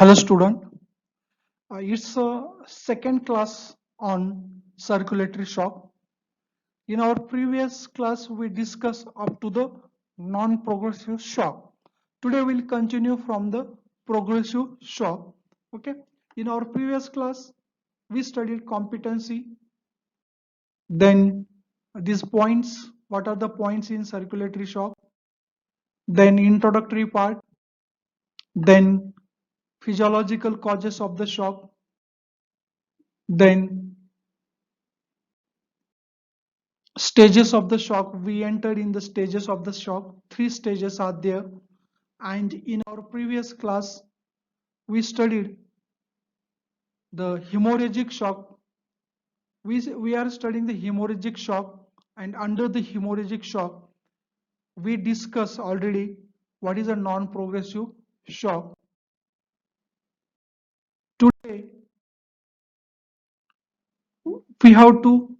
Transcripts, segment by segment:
Hello student, it's a second class on circulatory shock. In our previous class we discussed up to the non-progressive shock. Today we'll continue from the progressive shock. Okay. In our previous class we studied competency, then these points, what are the points in circulatory shock, then introductory part, then physiological causes of the shock, then stages of the shock. We entered in the stages of the shock. Three stages are there, and in our previous class we studied the hemorrhagic shock. We are studying the hemorrhagic shock, and under the hemorrhagic shock we discussed already what is a non-progressive shock. Today we have to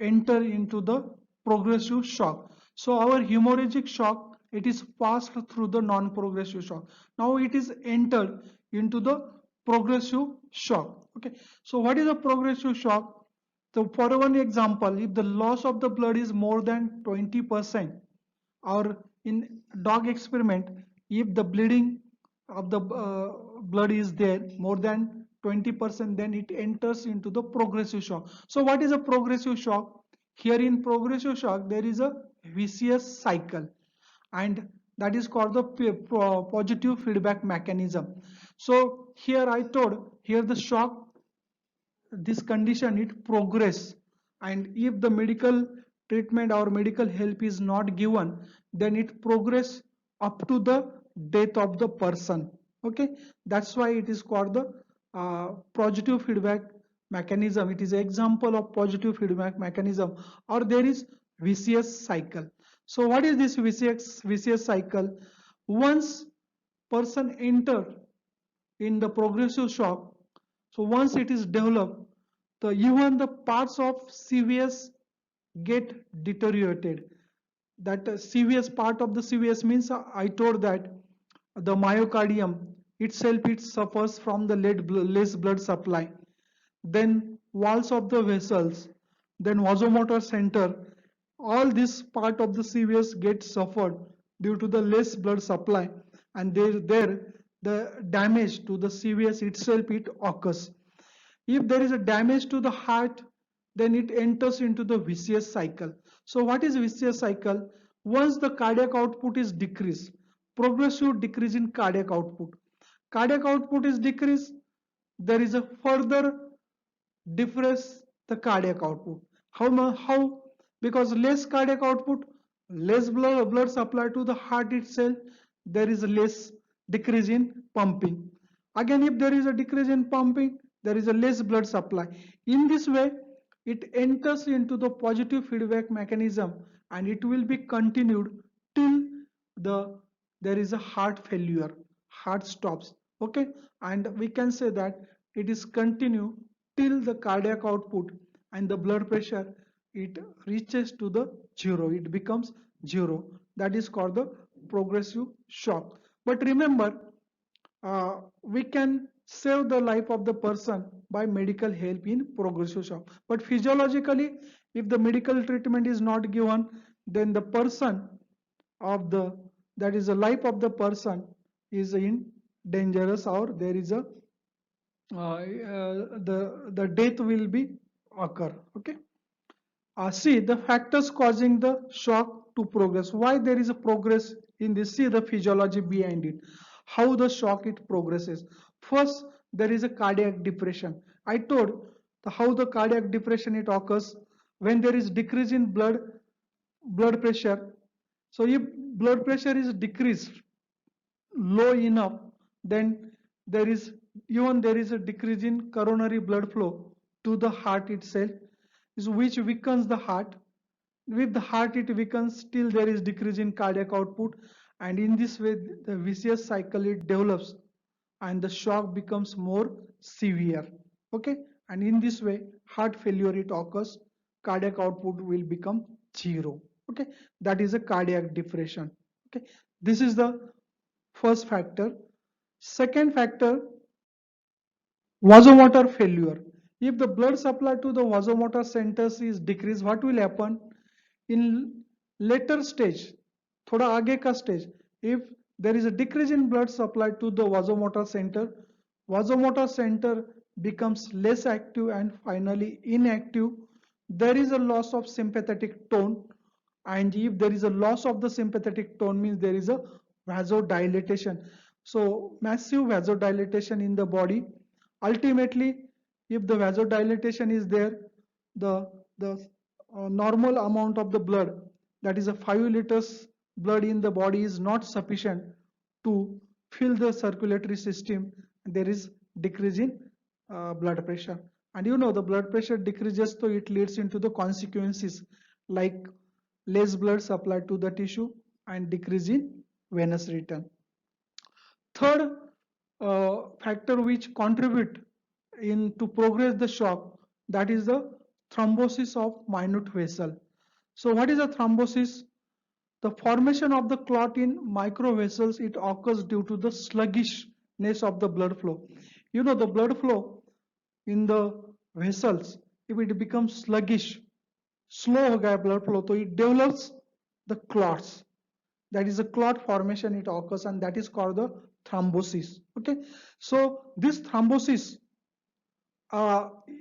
enter into the progressive shock. So our hemorrhagic shock, it is passed through the non-progressive shock. Now it is entered into the progressive shock. Okay. So what is a progressive shock? So for one example, if the loss of the blood is more than 20%, or in dog experiment, if the bleeding of the blood is there more than 20%, then it enters into the progressive shock. So what is a progressive shock? Here in progressive shock there is a vicious cycle, and that is called the positive feedback mechanism. So here I told, here the shock, this condition it progress, and if the medical treatment or medical help is not given, then it progress up to the death of the person. Okay, that's why it is called the positive feedback mechanism. It is an example of positive feedback mechanism. Or there is vicious cycle. So what is this vicious cycle? Once person enter in the progressive shock, so once it is developed, the even the parts of CVS get deteriorated. That CVS, part of the CVS means, I told that the myocardium itself, it suffers from the less blood supply. Then walls of the vessels, then vasomotor center, all this part of the CVS gets suffered due to the less blood supply, and there the damage to the CVS itself it occurs. If there is a damage to the heart, then it enters into the vicious cycle. So what is vicious cycle? Once the cardiac output is decreased, progressive decrease in cardiac output. Cardiac output is decreased, there is a further decrease the cardiac output. How? Because less cardiac output, less blood supply to the heart itself, there is a less decrease in pumping. Again, if there is a decrease in pumping, there is a less blood supply. In this way, it enters into the positive feedback mechanism, and it will be continued till the there is a heart failure, heart stops. Okay, and we can say that it is continue till the cardiac output and the blood pressure it reaches to the zero, it becomes zero. That is called the progressive shock. But remember, we can save the life of the person by medical help in progressive shock. But physiologically, if the medical treatment is not given, then the person of the, that is the life of the person is in dangerous, or there is a the death will be occur. Okay. See the factors causing the shock to progress. Why there is a progress in this? See the physiology behind it. How the shock it progresses. First, there is a cardiac depression. I told how the cardiac depression it occurs when there is decrease in blood pressure. So if blood pressure is decreased low enough, then there is there is a decrease in coronary blood flow to the heart itself, which weakens the heart. With the heart it weakens, still there is decrease in cardiac output, and in this way the vicious cycle it develops, and the shock becomes more severe. Okay, and in this way heart failure it occurs, cardiac output will become zero. Okay, that is a cardiac depression. Okay, this is the first factor. Second factor, Vasomotor failure. If the blood supply to the vasomotor centers is decreased, what will happen? In later stage, thoda aage ka stage, if there is a decrease in blood supply to the vasomotor center becomes less active and finally inactive. There is a loss of sympathetic tone, and if there is a loss of the sympathetic tone means there is a vasodilatation. So massive vasodilatation in the body. Ultimately, if the vasodilatation is there, the normal amount of the blood, that is a 5 liters blood in the body, is not sufficient to fill the circulatory system. There is decrease in blood pressure, and you know the blood pressure decreases, so it leads into the consequences like less blood supply to the tissue and decrease in venous return. Third factor which contribute in to progress the shock, that is the thrombosis of minute vessel. So what is a thrombosis? The formation of the clot in microvessels, it occurs due to the sluggishness of the blood flow. You know the blood flow in the vessels, if it becomes sluggish, slow हो गया blood flow, so it develops the clots. That is a clot formation, it occurs, and that is called the thrombosis. Okay, so this thrombosis,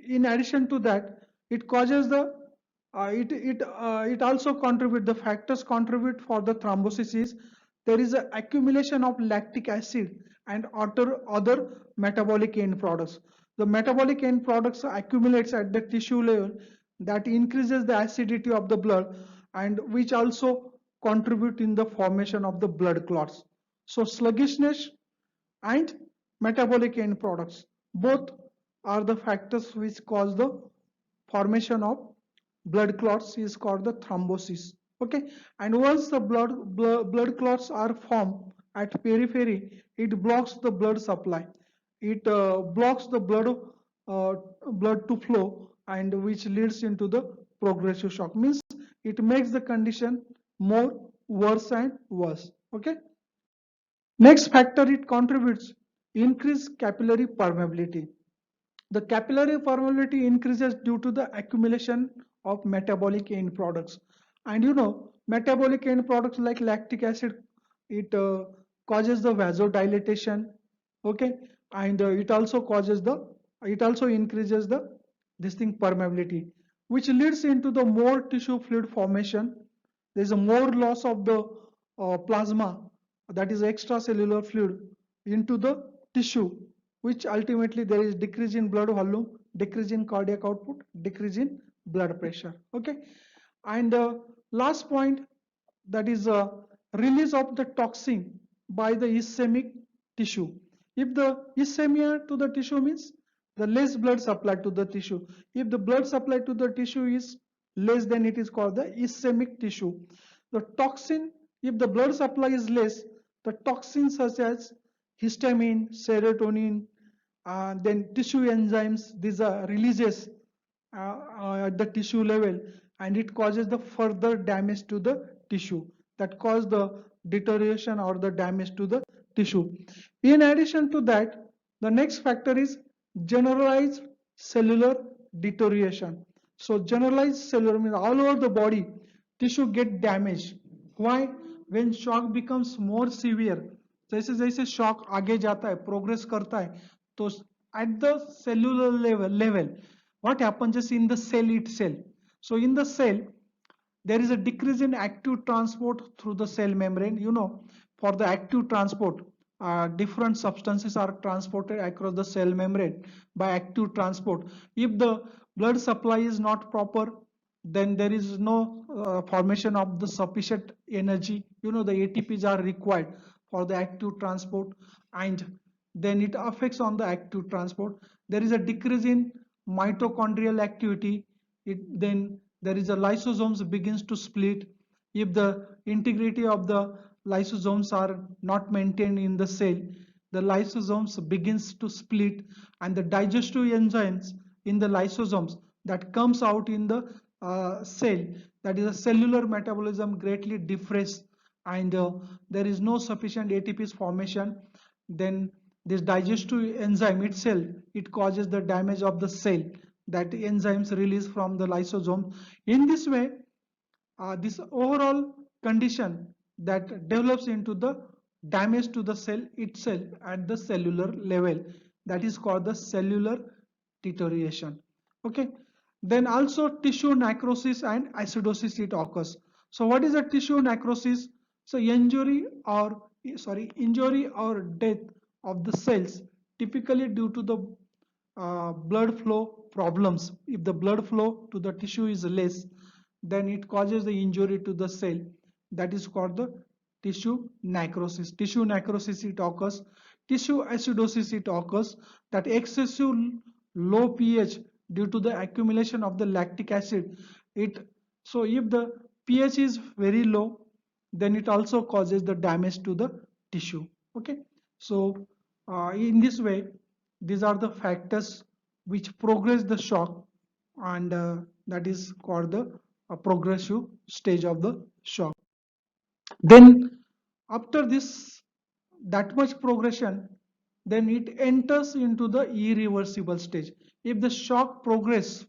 in addition to that, it causes the it also contribute, the factors contribute for the thrombosis is there is an accumulation of lactic acid and other metabolic end products. The metabolic end products accumulates at the tissue level, that increases the acidity of the blood, and which also contribute in the formation of the blood clots. So sluggishness and metabolic end products, both are the factors which cause the formation of blood clots, is called the thrombosis. Okay, and once the blood clots are formed at periphery, it blocks the blood supply, it blocks the uh, blood to flow, and which leads into the progressive shock, means it makes the condition more worse and worse. Okay, next factor it contributes, increased capillary permeability. The capillary permeability increases due to the accumulation of metabolic end products. And you know, metabolic end products like lactic acid, it causes the vasodilatation, okay, and it also increases the this thing permeability, which leads into the more tissue fluid formation. There is a more loss of the plasma, that is extracellular fluid, into the tissue, which ultimately there is decrease in blood volume, decrease in cardiac output, decrease in blood pressure. Okay, and last point, that is release of the toxin by the ischemic tissue. If the ischemia to the tissue means the less blood supply to the tissue. If the blood supply to the tissue is less, then it is called the ischemic tissue. The toxin, if the blood supply is less, the toxins such as histamine, serotonin, then tissue enzymes, these are releases at the tissue level, and it causes the further damage to the tissue, that cause the deterioration or the damage to the tissue. In addition to that, the next factor is generalized cellular deterioration. So generalized cellular means all over the body tissue get damaged. Why? When shock becomes more severe, जैसे जैसे shock आगे जाता है, progress करता है, तो at the cellular level, what happens is in the cell itself. So in the cell, there is a decrease in active transport through the cell membrane. You know, for the active transport, different substances are transported across the cell membrane by active transport. If the blood supply is not proper, then there is no formation of the sufficient energy. You know, the ATPs are required for the active transport, and then it affects on the active transport. There is a decrease in mitochondrial activity. Then there is a lysosomes begins to split. If the integrity of the lysosomes are not maintained in the cell, the lysosomes begins to split, and the digestive enzymes in the lysosomes that comes out in the cell, that is a cellular metabolism greatly differs, and there is no sufficient ATPs formation. Then this digestive enzyme itself, it causes the damage of the cell, that enzymes release from the lysosome. In this way, this overall condition that develops into the damage to the cell itself at the cellular level, that is called the cellular deterioration. Okay, then also tissue necrosis and acidosis it occurs. So what is a tissue necrosis? So injury or death of the cells, typically due to the blood flow problems. If the blood flow to the tissue is less, then it causes the injury to the cell, that is called the tissue necrosis. Tissue necrosis it occurs. Tissue acidosis it occurs, that excessive low pH due to the accumulation of the lactic acid. So if the pH is very low, then it also causes the damage to the tissue. Okay, so in this way, these are the factors which progress the shock, and that is called the progressive stage of the shock. Then after this, that much progression, then it enters into the irreversible stage. If the shock progress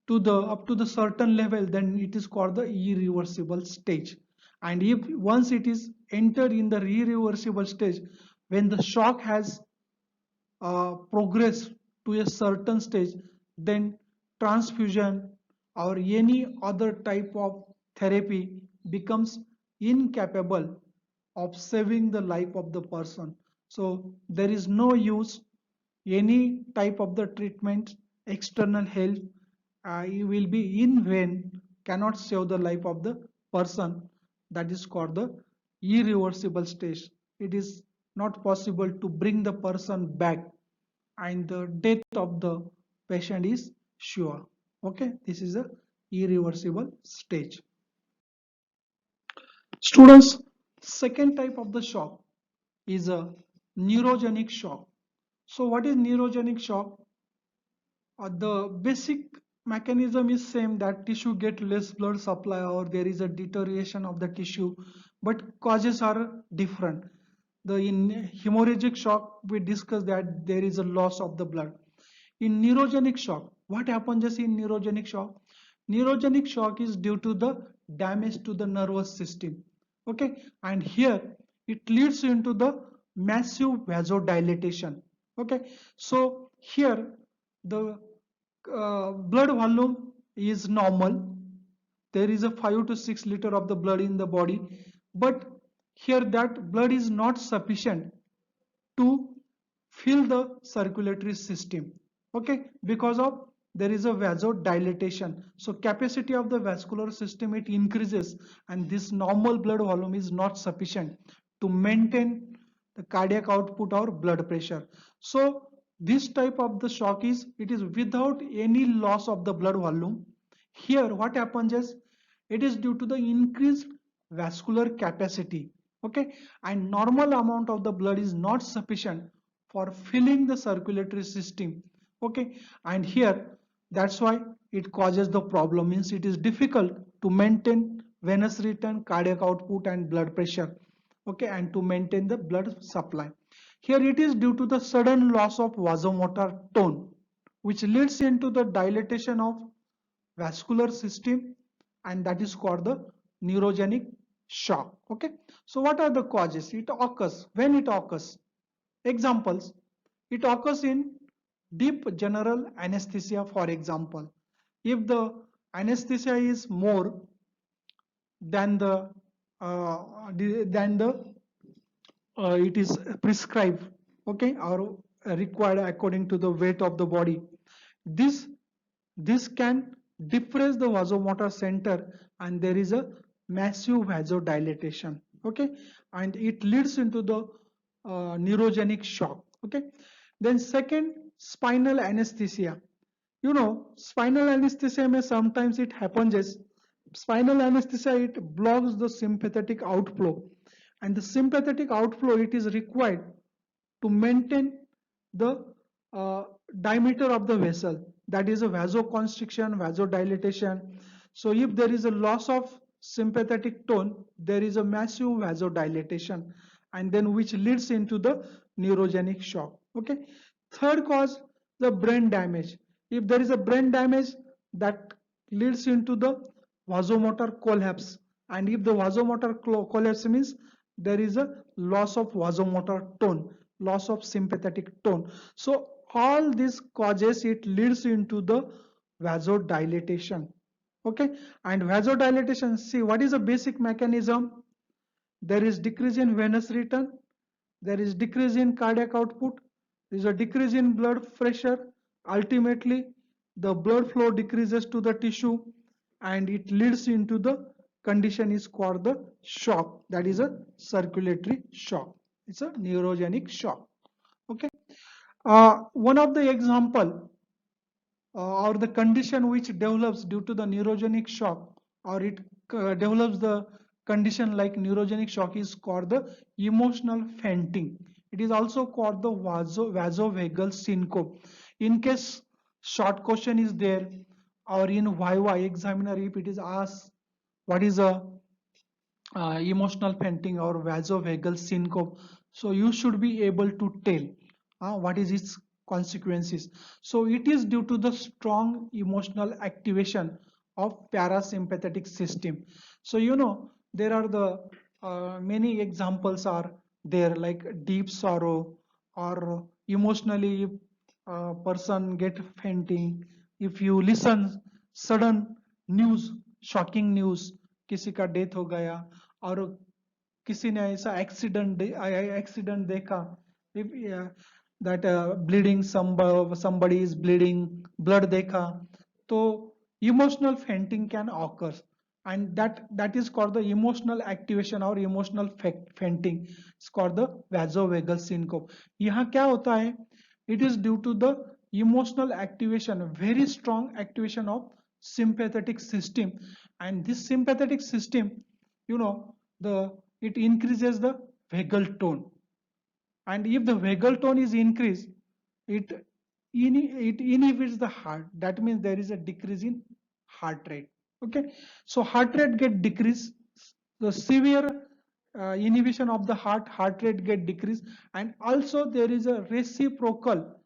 to the up to the certain level, then it is called the irreversible stage. And if once it is entered in the irreversible stage, when the shock has progress to a certain stage, then transfusion or any other type of therapy becomes incapable of saving the life of the person. So there is no use any type of the treatment, external help, it will be in vain, cannot save the life of the person. That is called the irreversible stage. It is not possible to bring the person back, and the death of the patient is sure. Okay, this is a irreversible stage. Students, second type of the shock is a neurogenic shock. So what is neurogenic shock? The basic mechanism is same, that tissue get less blood supply or there is a deterioration of the tissue, but causes are different. The in hemorrhagic shock we discussed that there is a loss of the blood. In neurogenic shock, what happens in neurogenic shock? Neurogenic shock is due to the damage to the nervous system. Okay, and here it leads into the massive vasodilatation. Okay, so here the blood volume is normal. There is a 5 to 6 liter of the blood in the body, but here that blood is not sufficient to fill the circulatory system. Okay, because of there is a vasodilatation, so capacity of the vascular system it increases, and this normal blood volume is not sufficient to maintain the cardiac output or blood pressure. So this type of the shock is, it is without any loss of the blood volume. Here what happens is, it is due to the increased vascular capacity. Okay, and normal amount of the blood is not sufficient for filling the circulatory system. Okay, and here that's why it causes the problem, means it is difficult to maintain venous return, cardiac output and blood pressure. Okay, and to maintain the blood supply. Here it is due to the sudden loss of vasomotor tone, which leads into the dilatation of vascular system, and that is called the neurogenic shock. Okay, so what are the causes? It occurs when it occurs. Examples: it occurs in deep general anesthesia. For example, if the anesthesia is more than the it is prescribed, okay, or required according to the weight of the body, this this can depress the vasomotor center, and there is a massive vasodilatation. Okay, and it leads into the neurogenic shock. Okay, then second, spinal anesthesia. Spinal anesthesia may sometimes it happens as spinal anesthesia, it blocks the sympathetic outflow, and the sympathetic outflow it is required to maintain the diameter of the vessel, that is a vasoconstriction, vasodilatation. So if there is a loss of sympathetic tone, there is a massive vasodilatation, and then which leads into the neurogenic shock. Okay. Third cause, the brain damage. If there is a brain damage, that leads into the vasomotor collapse, and if the vasomotor collapse means there is a loss of vasomotor tone, loss of sympathetic tone. So all these causes, it leads into the vasodilatation. Okay. And vasodilatation, see what is the basic mechanism. There is decrease in venous return, there is decrease in cardiac output, there is a decrease in blood pressure. Ultimately the blood flow decreases to the tissue, and it leads into the condition is called the shock, that is a circulatory shock. It's a neurogenic shock. Okay. One of the example, or the condition which develops due to the neurogenic shock, or it develops the condition like neurogenic shock, is called the emotional fainting. It is also called the vasovagal syncope. In case short question is there, or in Viva examiner if it is asked what is a emotional fainting or vasovagal syncope, so you should be able to tell what is its consequences. So it is due to the strong emotional activation of parasympathetic system. So there are the many examples are there, like deep sorrow, or emotionally if a person get fainting, if you listen sudden news, shocking news, किसी का death हो गया, और किसी ने ऐसा accident देखा, if that bleeding, somebody is bleeding, blood देखा, तो emotional fainting can occur, and that is called the emotional activation or emotional fainting. It's called the vasovagal syncope. यहाँ क्या होता है, it is due to the emotional activation, very strong activation of sympathetic system, and this sympathetic system, you know the it increases the vagal tone, and if the vagal tone is increased, it it inhibits the heart. That means there is a decrease in heart rate. Okay. So heart rate get decreased, the severe inhibition of the heart rate get decreased, and also there is a reciprocal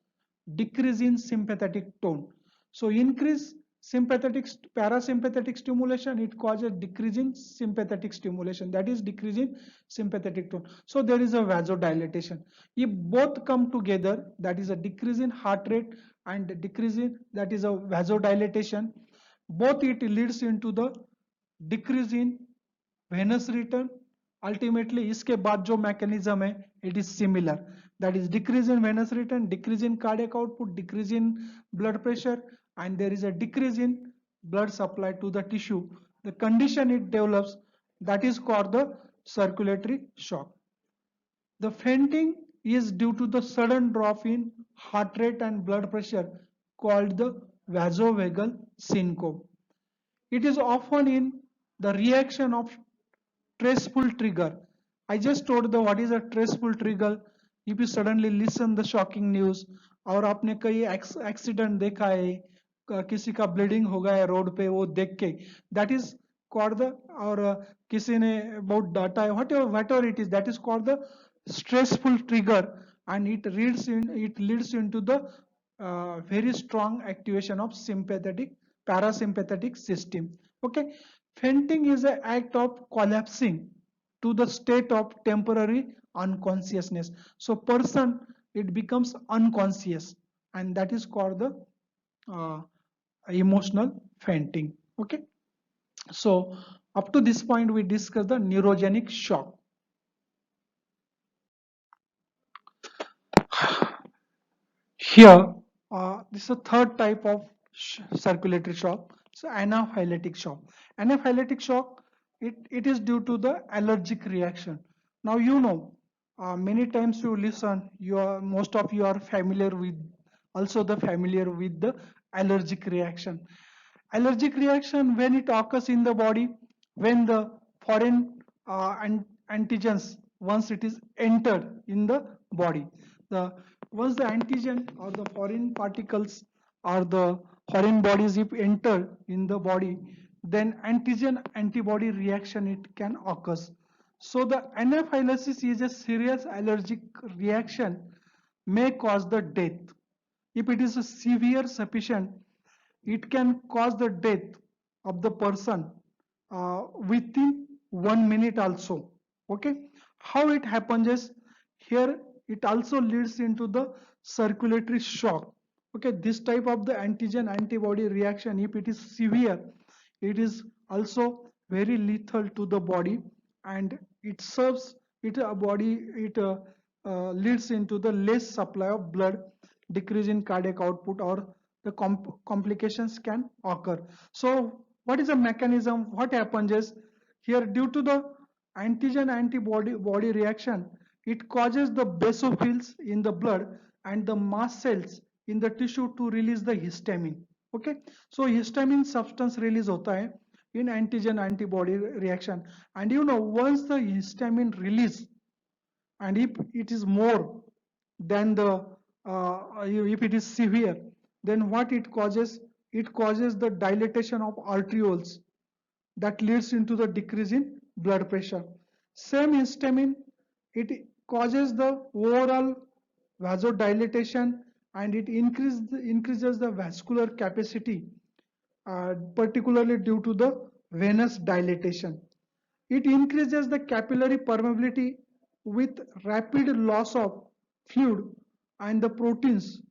decrease in sympathetic tone. So increase sympathetic parasympathetic stimulation, it causes decrease in sympathetic stimulation, that is decrease in sympathetic tone. So there is a vasodilatation. If both come together, that is a decrease in heart rate and decrease in, that is a vasodilatation, both it leads into the decrease in venous return. Ultimately इसके बाद जो mechanism है, it is similar, that is decrease in venous return, decrease in cardiac output, decrease in blood pressure, and there is a decrease in blood supply to the tissue. The condition it develops, that is called the circulatory shock. The fainting is due to the sudden drop in heart rate and blood pressure, called the vasovagal syncope. It is often in the reaction of stressful trigger. I just told the what is a stressful trigger. If you suddenly listen the shocking news, और आपने कई accident देखा है, किसी का bleeding हो गया है रोड पे, वो देख के, दैट इज कॉल्ड द, और किसी ने बहुत डाटा है, what ever it is, that is called the stressful trigger, and it leads into the very strong activation of sympathetic parasympathetic system. Okay. Fainting is an act of collapsing to the state of temporary unconsciousness. So person, it becomes unconscious, and that is called the uh, emotional fainting. Okay. So up to this point we discussed the neurogenic shock. Here, this is a third type of circulatory shock. So anaphylactic shock. Anaphylactic shock, it is due to the allergic reaction. Now many times you listen, most of you are familiar with, also the familiar with the allergic reaction. Allergic reaction, when it occurs in the body, when the foreign antigens, once it is entered in the body, the once the antigen or the foreign particles or the foreign bodies if enter in the body, then antigen antibody reaction it can occur. So the anaphylaxis is a serious allergic reaction may cause the death. If it is a severe sufficient, it can cause the death of the person within 1 minute also. Okay, how it happens is here it also leads into the circulatory shock. Okay, this type of the antigen antibody reaction, if it is severe, it is also very lethal to the body, and it serves it a body, it leads into the less supply of blood, decrease in cardiac output, or the complications can occur. So what is the mechanism? What happens is here, due to the antigen antibody body reaction, it causes the basophils in the blood and the mast cells in the tissue to release the histamine. Okay, so histamine substance release hota hai in antigen antibody reaction, and once the histamine release, and if it is more than the if it is severe, then what it causes, it causes the dilatation of arterioles that leads into the decrease in blood pressure. Same histamine, it causes the overall vasodilatation, and it increases the vascular capacity, particularly due to the venous dilatation. It increases the capillary permeability with rapid loss of fluid and the proteins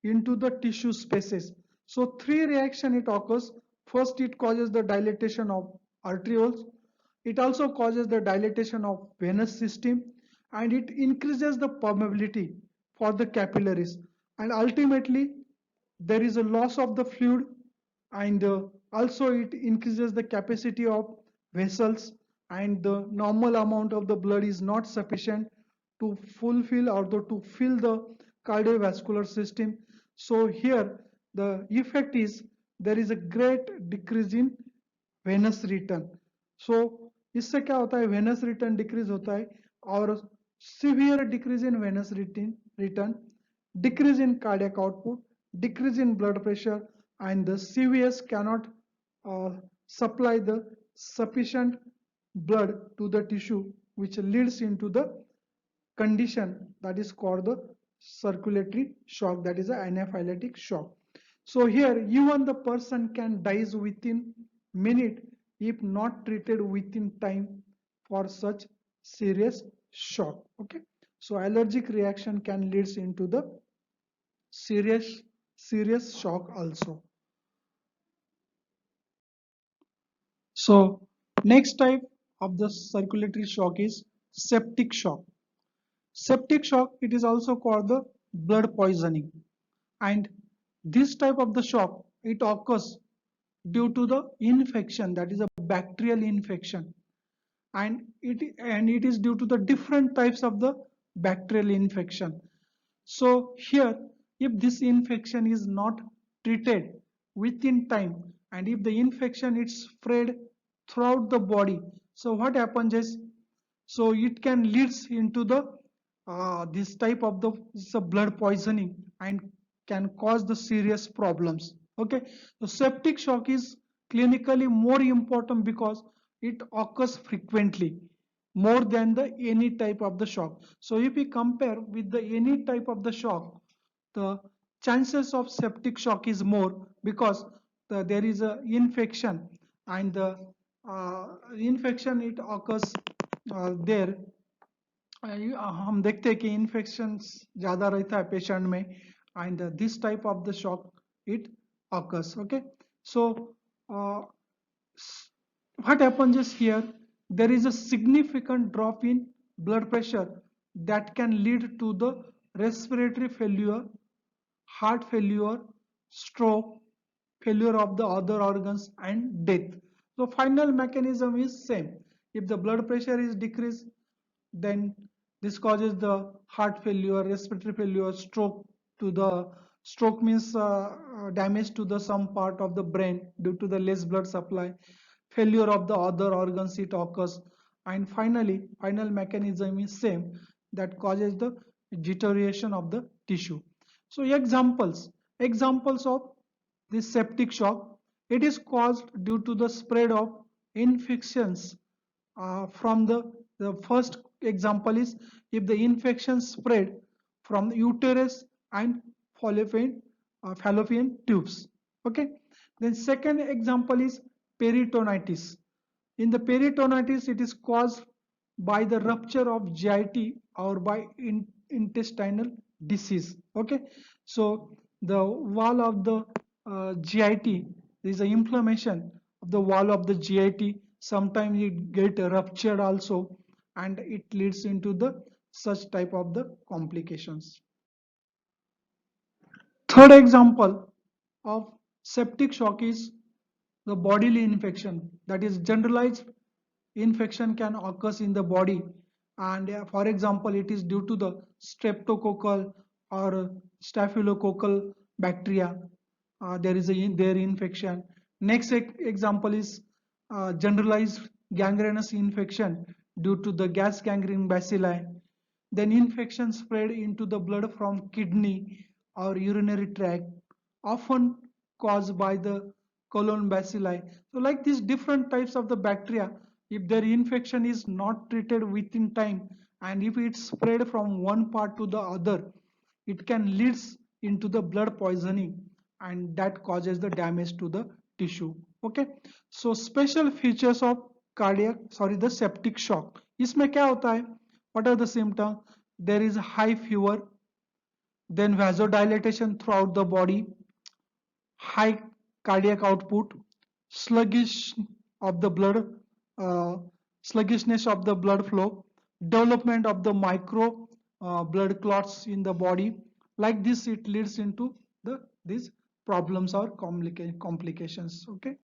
into the tissue spaces. So three reaction it occurs. First, it causes the dilatation of arterioles. It also causes the dilatation of venous system, and it increases the permeability for the capillaries. And ultimately, there is a loss of the fluid, and also it increases the capacity of vessels, and the normal amount of the blood is not sufficient to fulfill or to fill the cardiovascular system. So here the effect is there is a great decrease in venous return. So इससे क्या होता है, venous return decrease होता है, और severe decrease in venous return, decrease in cardiac output, decrease in blood pressure, and the CVS cannot supply the sufficient blood to the tissue, which leads into the condition that is called the circulatory shock, that is an anaphylactic shock. So here even the person can dies within minute if not treated within time for such serious shock. Okay, so allergic reaction can leads into the serious shock also. So next type of the circulatory shock is septic shock. Septic shock, it is also called the blood poisoning, and this type of the shock, it occurs due to the infection, that is a bacterial infection, and it is due to the different types of the bacterial infection. So here, if this infection is not treated within time, and if the infection is spread throughout the body, so what happens is, so it can leads into the this type of the blood poisoning, and can cause the serious problems. Okay, the septic shock is clinically more important because it occurs frequently more than the any type of the shock. So if we compare with the any type of the shock, the chances of septic shock is more, because there is a infection, and the infection it occurs there, हम देखते हैं कि infections ज़्यादा रहता है patient में, and this type of the shock it occurs. Okay, so what happens is here there is a significant drop in blood pressure that can lead to the respiratory failure, heart failure, stroke, failure of the other organs, and death. So final mechanism is same. If the blood pressure is decreased, then this causes the heart failure, respiratory failure, stroke. To the stroke means damage to the some part of the brain due to the less blood supply, failure of the other organs it occurs, and finally final mechanism is same, that causes the deterioration of the tissue. So examples of this septic shock, it is caused due to the spread of infections from the The first example is if the infection spread from the uterus and fallopian tubes. Okay. Then second example is peritonitis. In the peritonitis, it is caused by the rupture of GIT or by intestinal disease. Okay. So the wall of the GIT, there is an inflammation of the wall of the GIT. Sometimes it get ruptured also, and it leads into the such type of the complications. Third example of septic shock is the bodily infection, that is generalized infection can occur in the body, and for example it is due to the streptococcal or staphylococcal bacteria. There is their infection. Next example is generalized gangrenous infection due to the gas gangrene bacilli. Then infection spread into the blood from kidney or urinary tract, often caused by the colon bacilli. So like these different types of the bacteria, if their infection is not treated within time, and if it's spread from one part to the other, it can lead into the blood poisoning, and that causes the damage to the tissue. Okay. So special features of the septic shock. इसमें क्या होता है? What are the symptoms? There is high fever, then vasodilatation throughout the body, high cardiac output, sluggish of the blood, uh, sluggishness of the blood flow, development of the micro blood clots in the body. Like this, it leads into these problems or complications. Okay.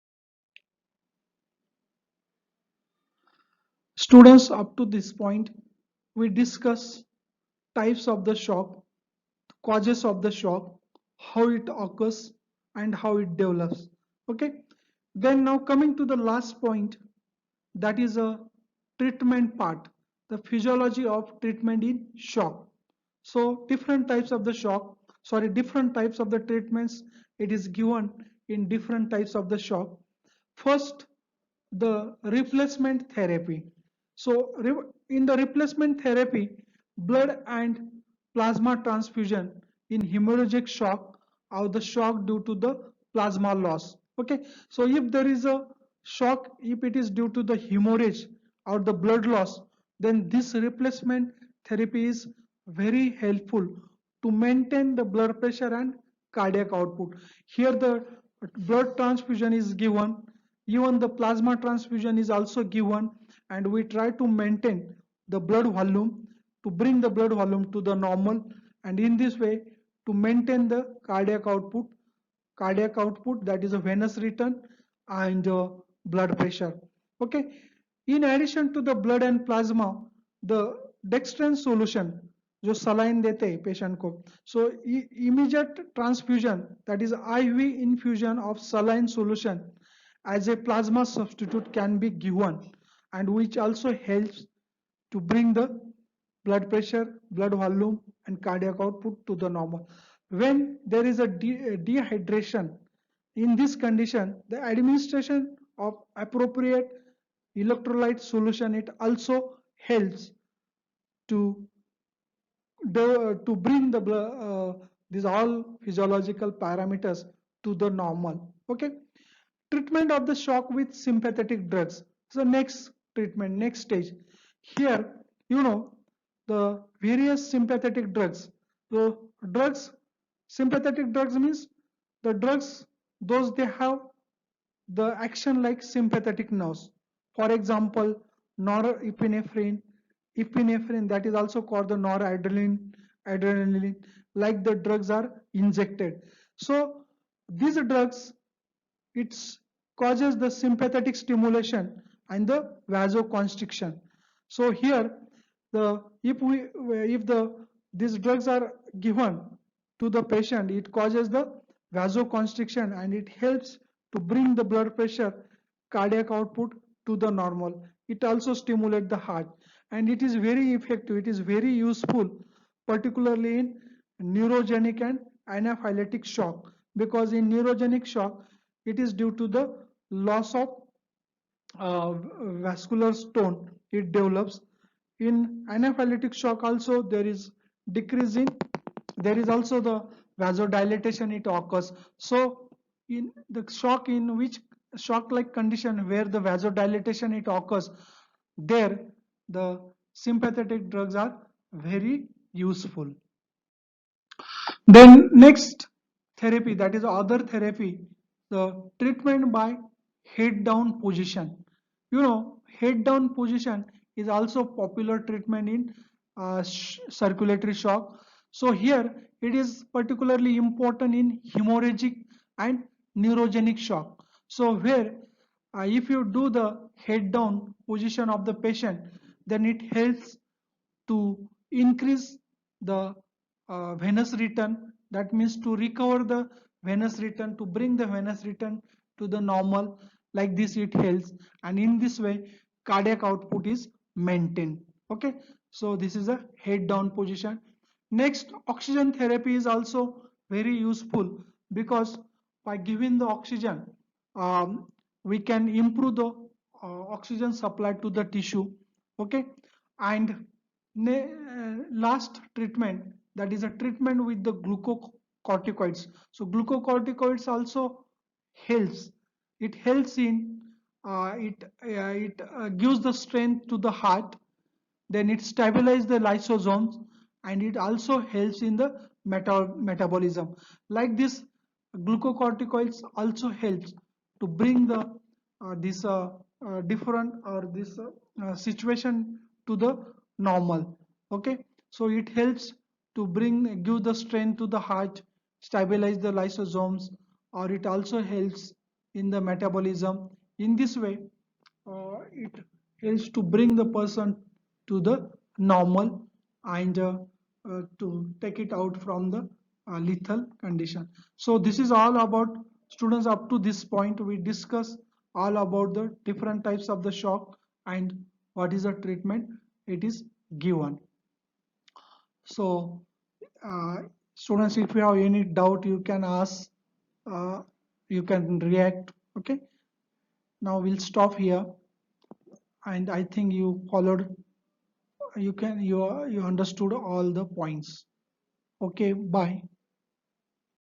Students, up to this point, we discuss types of the shock, causes of the shock, how it occurs, and how it develops. Okay. Then now coming to the last point, that is a treatment part, the physiology of treatment in shock. So different types of the shock, different types of the treatments, it is given in different types of the shock. First, the replacement therapy. So in the replacement therapy, blood and plasma transfusion in hemorrhagic shock or the shock due to the plasma loss. Okay, so if there is a shock, if it is due to the hemorrhage or the blood loss, then this replacement therapy is very helpful to maintain the blood pressure and cardiac output. Here the blood transfusion is given, even the plasma transfusion is also given, and we try to maintain the blood volume, to bring the blood volume to the normal, and in this way to maintain the cardiac output, that is a venous return and blood pressure. Okay. In addition to the blood and plasma, the dextran solution जो saline देते हैं patient को, so immediate transfusion, that is IV infusion of saline solution as a plasma substitute can be given, and which also helps to bring the blood pressure, blood volume, and cardiac output to the normal. When there is a dehydration, in this condition, the administration of appropriate electrolyte solution, it also helps to bring these all physiological parameters to the normal. Okay. Treatment of the shock with sympathetic drugs. So next treatment, next stage. Here, the various sympathetic drugs. The sympathetic drugs means the drugs, those they have the action like sympathetic nerves. For example, norepinephrine, epinephrine, that is also called the adrenaline, like the drugs are injected. So these drugs, it causes the sympathetic stimulation and the vasoconstriction. So here, if these drugs are given to the patient, it causes the vasoconstriction and it helps to bring the blood pressure, cardiac output to the normal. It also stimulates the heart, and it is very effective. It is very useful, particularly in neurogenic and anaphylactic shock, because in neurogenic shock, it is due to the loss of vascular stone it develops, in anaphylactic shock also there is decrease in, there is also the vasodilatation it occurs. So in the shock, in which shock like condition where the vasodilatation it occurs, there the sympathetic drugs are very useful. Then next therapy, that is other therapy, the treatment by head down position. You know, head down position is also popular treatment in circulatory shock. So here it is particularly important in hemorrhagic and neurogenic shock. So where if you do the head down position of the patient, then it helps to increase the venous return, that means to recover the venous return, to bring the venous return to the normal. Like this it helps, and in this way cardiac output is maintained. Okay, so this is a head down position. Next, oxygen therapy is also very useful, because by giving the oxygen, we can improve the oxygen supply to the tissue. Okay, and last treatment, that is a treatment with the glucocorticoids. So glucocorticoids also helps, it helps in it gives the strength to the heart, then it stabilizes the lysosomes, and it also helps in the metabolism. Like this, glucocorticoids also helps to bring the this different or this situation to the normal. Okay, so it helps to bring, give the strength to the heart, stabilize the lysosomes, or it also helps in the metabolism. In this way it helps to bring the person to the normal, and to take it out from the lethal condition. So this is all about, students, up to this point we discuss all about the different types of the shock and what is the treatment it is given. So students, if you have any doubt you can ask, uh, you can react. Okay, now we'll stop here, and I think you followed, you understood all the points. Okay, bye.